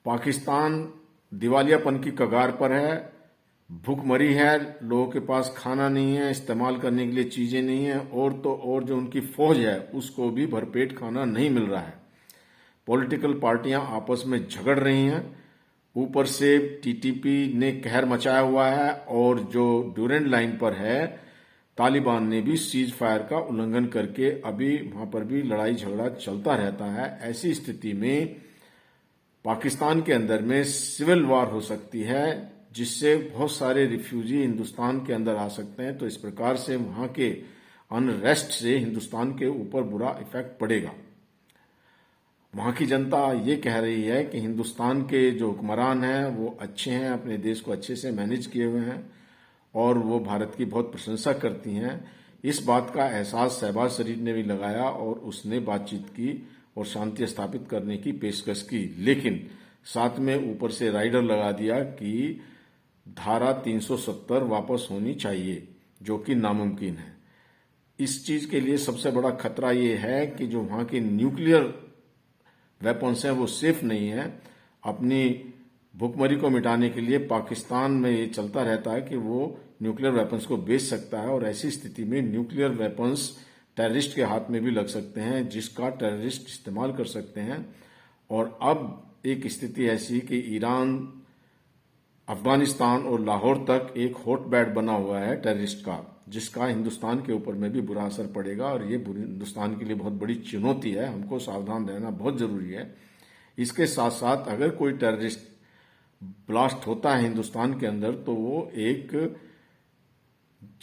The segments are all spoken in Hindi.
पाकिस्तान दिवालियापन की कगार पर है, भूखमरी है, लोगों के पास खाना नहीं है, इस्तेमाल करने के लिए चीजें नहीं है, और तो और जो उनकी फौज है उसको भी भरपेट खाना नहीं मिल रहा है। पॉलिटिकल पार्टियां आपस में झगड़ रही हैं, ऊपर से टीटीपी ने कहर मचाया हुआ है, और जो ड्यूरेंट लाइन पर है तालिबान ने भी सीज फायर का उल्लंघन करके अभी वहां पर भी लड़ाई झगड़ा चलता रहता है। ऐसी स्थिति में पाकिस्तान के अंदर में सिविल वॉर हो सकती है, जिससे बहुत सारे रिफ्यूजी हिंदुस्तान के अंदर आ सकते हैं। तो इस प्रकार से वहां के अनरेस्ट से हिंदुस्तान के ऊपर बुरा इफेक्ट पड़ेगा। वहां की जनता ये कह रही है कि हिंदुस्तान के जो हुक्मरान हैं वो अच्छे हैं, अपने देश को अच्छे से मैनेज किए हुए हैं, और वो भारत की बहुत प्रशंसा करती हैं। इस बात का एहसास शहबाज शरीफ ने भी लगाया और उसने बातचीत की और शांति स्थापित करने की पेशकश की, लेकिन साथ में ऊपर से राइडर लगा दिया कि धारा 370 वापस होनी चाहिए, जो कि नामुमकिन है। इस चीज के लिए सबसे बड़ा खतरा ये है कि जो वहां के न्यूक्लियर वेपन्स हैं वो सेफ नहीं है। अपनी भुखमरी को मिटाने के लिए पाकिस्तान में ये चलता रहता है कि वो न्यूक्लियर वेपन्स को बेच सकता है, और ऐसी स्थिति में न्यूक्लियर वेपन्स टेररिस्ट के हाथ में भी लग सकते हैं, जिसका टेररिस्ट इस्तेमाल कर सकते हैं। और अब एक स्थिति ऐसी कि ईरान, अफगानिस्तान और लाहौर तक एक हॉटबेड बना हुआ है टेररिस्ट का, जिसका हिंदुस्तान के ऊपर में भी बुरा असर पड़ेगा, और ये हिंदुस्तान के लिए बहुत बड़ी चुनौती है। हमको सावधान रहना बहुत जरूरी है। इसके साथ साथ अगर कोई टेररिस्ट ब्लास्ट होता है हिंदुस्तान के अंदर, तो वो एक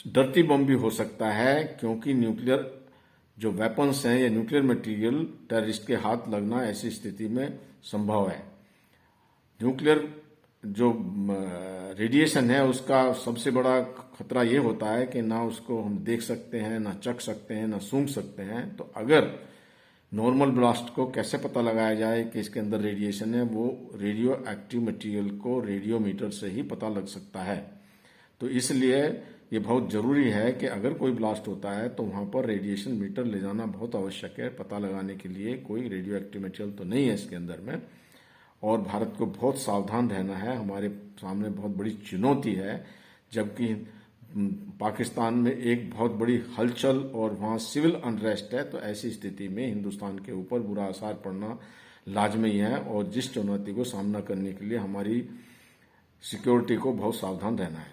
डर्टी बम भी हो सकता है, क्योंकि न्यूक्लियर जो वेपन्स हैं या न्यूक्लियर मटेरियल टेररिस्ट के हाथ लगना ऐसी स्थिति में संभव है। न्यूक्लियर जो रेडिएशन है उसका सबसे बड़ा खतरा ये होता है कि ना उसको हम देख सकते हैं, ना चख सकते हैं, ना सूंघ सकते हैं। तो अगर नॉर्मल ब्लास्ट को कैसे पता लगाया जाए कि इसके अंदर रेडिएशन है, वो रेडियो एक्टिव मटेरियल को रेडियोमीटर से ही पता लग सकता है। तो इसलिए ये बहुत जरूरी है कि अगर कोई ब्लास्ट होता है तो वहां पर रेडिएशन मीटर ले जाना बहुत आवश्यक है, पता लगाने के लिए कोई रेडियो एक्टिव मटेरियल तो नहीं है इसके अंदर में। और भारत को बहुत सावधान रहना है, हमारे सामने बहुत बड़ी चुनौती है। जबकि पाकिस्तान में एक बहुत बड़ी हलचल और वहां सिविल अनरेस्ट है, तो ऐसी स्थिति में हिंदुस्तान के ऊपर बुरा असर पड़ना लाजमी है, और जिस चुनौती को सामना करने के लिए हमारी सिक्योरिटी को बहुत सावधान रहना है।